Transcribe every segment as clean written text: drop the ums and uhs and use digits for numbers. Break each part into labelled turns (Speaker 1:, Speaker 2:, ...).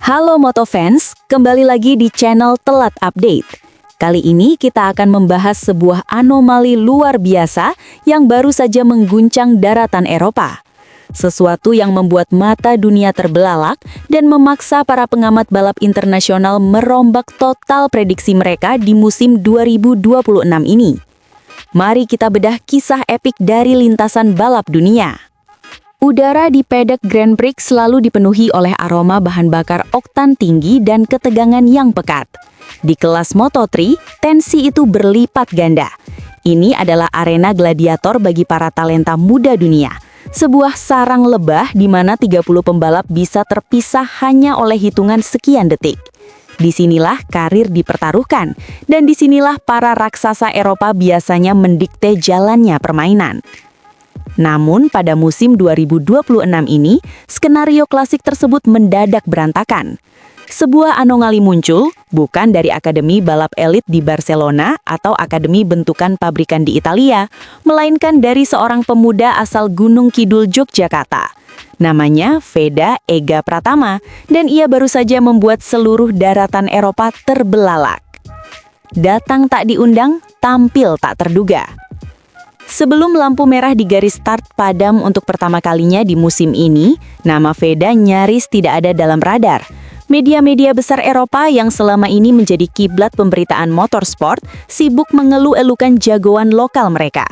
Speaker 1: Halo Motofans, kembali lagi di channel Telat Update. Kali ini kita akan membahas sebuah anomali luar biasa yang baru saja mengguncang daratan Eropa. Sesuatu yang membuat mata dunia terbelalak dan memaksa para pengamat balap internasional merombak total prediksi mereka di musim 2026 ini. Mari kita bedah kisah epik dari lintasan balap dunia. Udara di paddock Grand Prix selalu dipenuhi oleh aroma bahan bakar oktan tinggi dan ketegangan yang pekat. Di kelas Moto3, tensi itu berlipat ganda. Ini adalah arena gladiator bagi para talenta muda dunia. Sebuah sarang lebah di mana 30 pembalap bisa terpisah hanya oleh hitungan sekian detik. Disinilah karir dipertaruhkan, dan disinilah para raksasa Eropa biasanya mendikte jalannya permainan. Namun pada musim 2026 ini, skenario klasik tersebut mendadak berantakan. Sebuah anomali muncul, bukan dari akademi balap elit di Barcelona atau akademi bentukan pabrikan di Italia, melainkan dari seorang pemuda asal Gunung Kidul Yogyakarta. Namanya Veda Ega Pratama, dan ia baru saja membuat seluruh daratan Eropa terbelalak. Datang tak diundang, tampil tak terduga. Sebelum lampu merah di garis start padam untuk pertama kalinya di musim ini, nama Veda nyaris tidak ada dalam radar. Media-media besar Eropa yang selama ini menjadi kiblat pemberitaan motorsport sibuk mengeluh-elukan jagoan lokal mereka.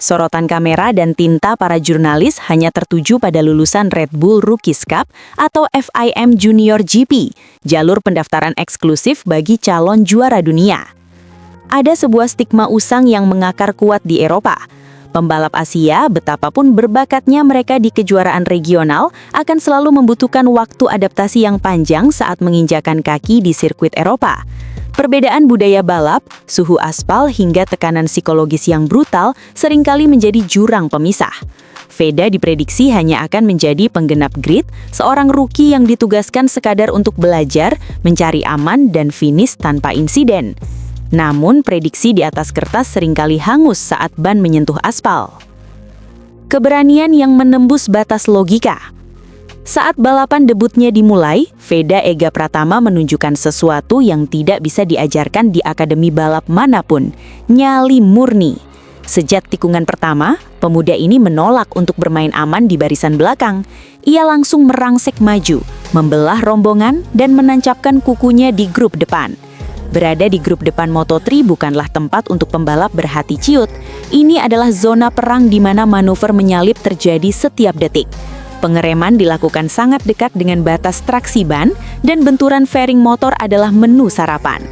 Speaker 1: Sorotan kamera dan tinta para jurnalis hanya tertuju pada lulusan Red Bull Rookies Cup atau FIM Junior GP, jalur pendaftaran eksklusif bagi calon juara dunia. Ada sebuah stigma usang yang mengakar kuat di Eropa. Pembalap Asia, betapapun berbakatnya mereka di kejuaraan regional, akan selalu membutuhkan waktu adaptasi yang panjang saat menginjakan kaki di sirkuit Eropa. Perbedaan budaya balap, suhu aspal hingga tekanan psikologis yang brutal seringkali menjadi jurang pemisah. Veda diprediksi hanya akan menjadi penggenap grid, seorang rookie yang ditugaskan sekadar untuk belajar, mencari aman, dan finish tanpa insiden. Namun, prediksi di atas kertas seringkali hangus saat ban menyentuh aspal. Keberanian yang menembus batas logika. Saat balapan debutnya dimulai, Veda Ega Pratama menunjukkan sesuatu yang tidak bisa diajarkan di akademi balap manapun, nyali murni. Sejak tikungan pertama, pemuda ini menolak untuk bermain aman di barisan belakang. Ia langsung merangsek maju, membelah rombongan, dan menancapkan kukunya di grup depan. Berada di grup depan Moto3 bukanlah tempat untuk pembalap berhati ciut. Ini adalah zona perang di mana manuver menyalip terjadi setiap detik. Pengereman dilakukan sangat dekat dengan batas traksi ban, dan benturan fairing motor adalah menu sarapan.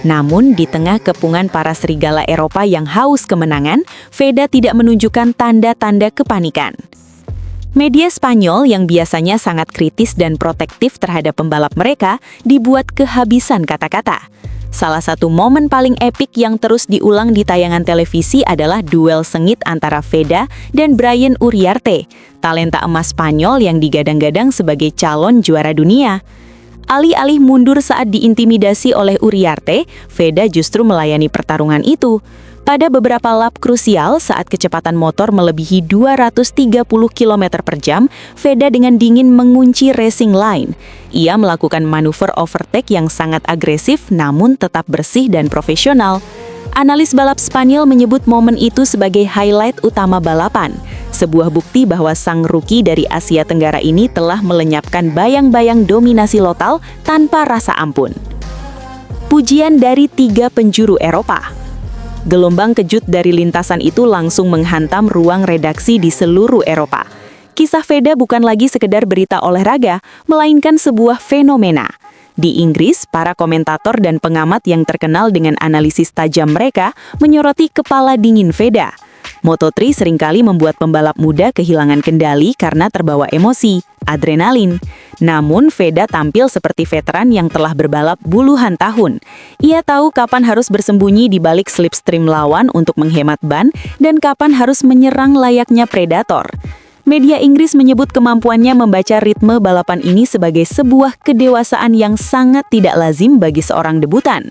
Speaker 1: Namun, di tengah kepungan para serigala Eropa yang haus kemenangan, Veda tidak menunjukkan tanda-tanda kepanikan. Media Spanyol yang biasanya sangat kritis dan protektif terhadap pembalap mereka dibuat kehabisan kata-kata. Salah satu momen paling epik yang terus diulang di tayangan televisi adalah duel sengit antara Veda dan Brian Uriarte, talenta emas Spanyol yang digadang-gadang sebagai calon juara dunia. Alih-alih mundur saat diintimidasi oleh Uriarte, Veda justru melayani pertarungan itu. Pada beberapa lap krusial saat kecepatan motor melebihi 230 km per jam, Veda dengan dingin mengunci racing line. Ia melakukan manuver overtake yang sangat agresif namun tetap bersih dan profesional. Analis balap Spanyol menyebut momen itu sebagai highlight utama balapan. Sebuah bukti bahwa sang rookie dari Asia Tenggara ini telah melenyapkan bayang-bayang dominasi lokal tanpa rasa ampun. Pujian dari 3 penjuru Eropa. Gelombang kejut dari lintasan itu langsung menghantam ruang redaksi di seluruh Eropa. Kisah Veda bukan lagi sekedar berita olahraga, melainkan sebuah fenomena. Di Inggris, para komentator dan pengamat yang terkenal dengan analisis tajam mereka menyoroti kepala dingin Veda. Moto3 seringkali membuat pembalap muda kehilangan kendali karena terbawa emosi, adrenalin. Namun, Veda tampil seperti veteran yang telah berbalap puluhan tahun. Ia tahu kapan harus bersembunyi di balik slipstream lawan untuk menghemat ban dan kapan harus menyerang layaknya predator. Media Inggris menyebut kemampuannya membaca ritme balapan ini sebagai sebuah kedewasaan yang sangat tidak lazim bagi seorang debutan.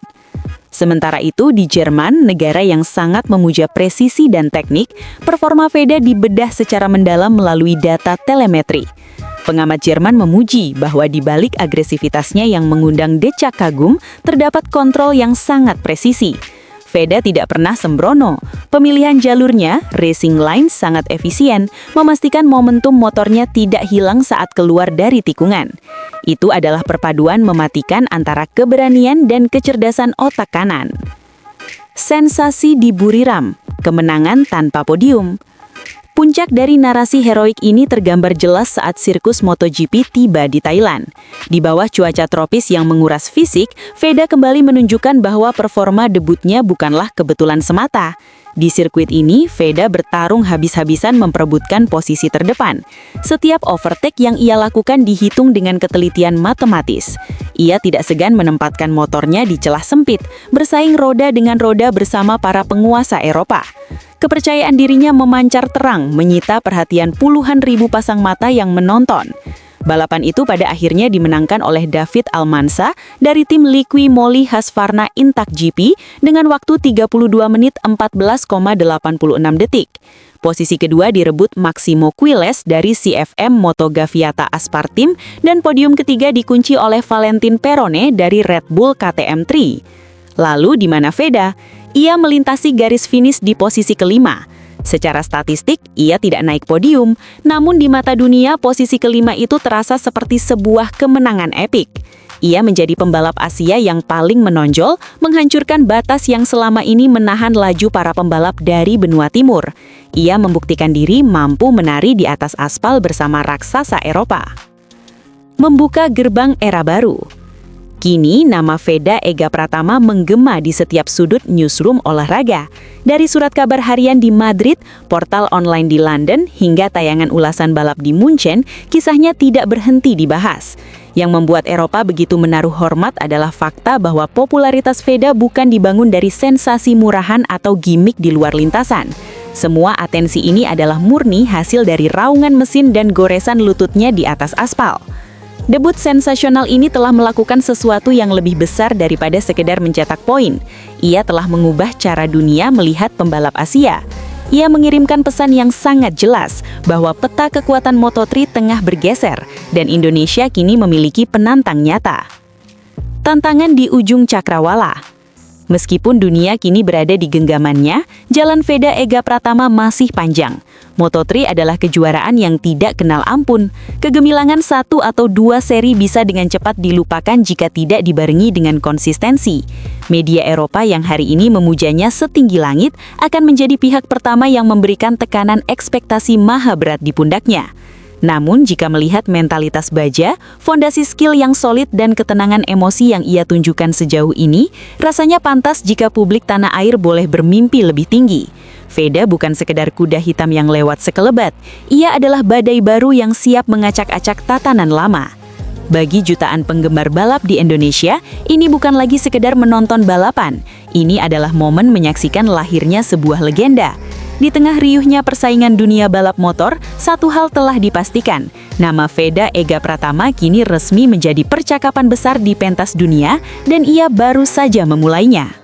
Speaker 1: Sementara itu, di Jerman, negara yang sangat memuja presisi dan teknik, performa Veda dibedah secara mendalam melalui data telemetri. Pengamat Jerman memuji bahwa di balik agresivitasnya yang mengundang decak kagum, terdapat kontrol yang sangat presisi. Veda tidak pernah sembrono. Pemilihan jalurnya, racing line sangat efisien, memastikan momentum motornya tidak hilang saat keluar dari tikungan. Itu adalah perpaduan mematikan antara keberanian dan kecerdasan otak kanan. Sensasi di Buriram, kemenangan tanpa podium. Puncak dari narasi heroik ini tergambar jelas saat sirkus MotoGP tiba di Thailand. Di bawah cuaca tropis yang menguras fisik, Veda kembali menunjukkan bahwa performa debutnya bukanlah kebetulan semata. Di sirkuit ini, Veda bertarung habis-habisan memperebutkan posisi terdepan. Setiap overtake yang ia lakukan dihitung dengan ketelitian matematis. Ia tidak segan menempatkan motornya di celah sempit, bersaing roda dengan roda bersama para penguasa Eropa. Kepercayaan dirinya memancar terang, menyita perhatian puluhan ribu pasang mata yang menonton. Balapan itu pada akhirnya dimenangkan oleh David Almanza dari tim Liqui Moly Husqvarna Intact GP dengan waktu 32 menit 14,86 detik. Posisi kedua direbut Maximo Quiles dari CFM Moto Gavriata Aspar Team dan podium ketiga dikunci oleh Valentin Perone dari Red Bull KTM3. Lalu di mana Veda? Ia melintasi garis finish di posisi kelima. Secara statistik, ia tidak naik podium, namun di mata dunia posisi kelima itu terasa seperti sebuah kemenangan epik. Ia menjadi pembalap Asia yang paling menonjol, menghancurkan batas yang selama ini menahan laju para pembalap dari benua timur. Ia membuktikan diri mampu menari di atas aspal bersama raksasa Eropa. Membuka gerbang era baru. Kini, nama Veda Ega Pratama menggema di setiap sudut newsroom olahraga. Dari surat kabar harian di Madrid, portal online di London, hingga tayangan ulasan balap di Munchen, kisahnya tidak berhenti dibahas. Yang membuat Eropa begitu menaruh hormat adalah fakta bahwa popularitas Veda bukan dibangun dari sensasi murahan atau gimmick di luar lintasan. Semua atensi ini adalah murni hasil dari raungan mesin dan goresan lututnya di atas aspal. Debut sensasional ini telah melakukan sesuatu yang lebih besar daripada sekedar mencetak poin. Ia telah mengubah cara dunia melihat pembalap Asia. Ia mengirimkan pesan yang sangat jelas bahwa peta kekuatan Moto3 tengah bergeser dan Indonesia kini memiliki penantang nyata. Tantangan di ujung cakrawala. Meskipun dunia kini berada di genggamannya, jalan Veda Ega Pratama masih panjang. Moto3 adalah kejuaraan yang tidak kenal ampun. Kegemilangan 1 atau 2 seri bisa dengan cepat dilupakan jika tidak dibarengi dengan konsistensi. Media Eropa yang hari ini memujanya setinggi langit akan menjadi pihak pertama yang memberikan tekanan ekspektasi maha berat di pundaknya. Namun jika melihat mentalitas baja, fondasi skill yang solid dan ketenangan emosi yang ia tunjukkan sejauh ini, rasanya pantas jika publik tanah air boleh bermimpi lebih tinggi. Veda bukan sekedar kuda hitam yang lewat sekelebat, ia adalah badai baru yang siap mengacak-acak tatanan lama. Bagi jutaan penggemar balap di Indonesia, ini bukan lagi sekedar menonton balapan, ini adalah momen menyaksikan lahirnya sebuah legenda. Di tengah riuhnya persaingan dunia balap motor, satu hal telah dipastikan. Nama Veda Ega Pratama kini resmi menjadi percakapan besar di pentas dunia dan ia baru saja memulainya.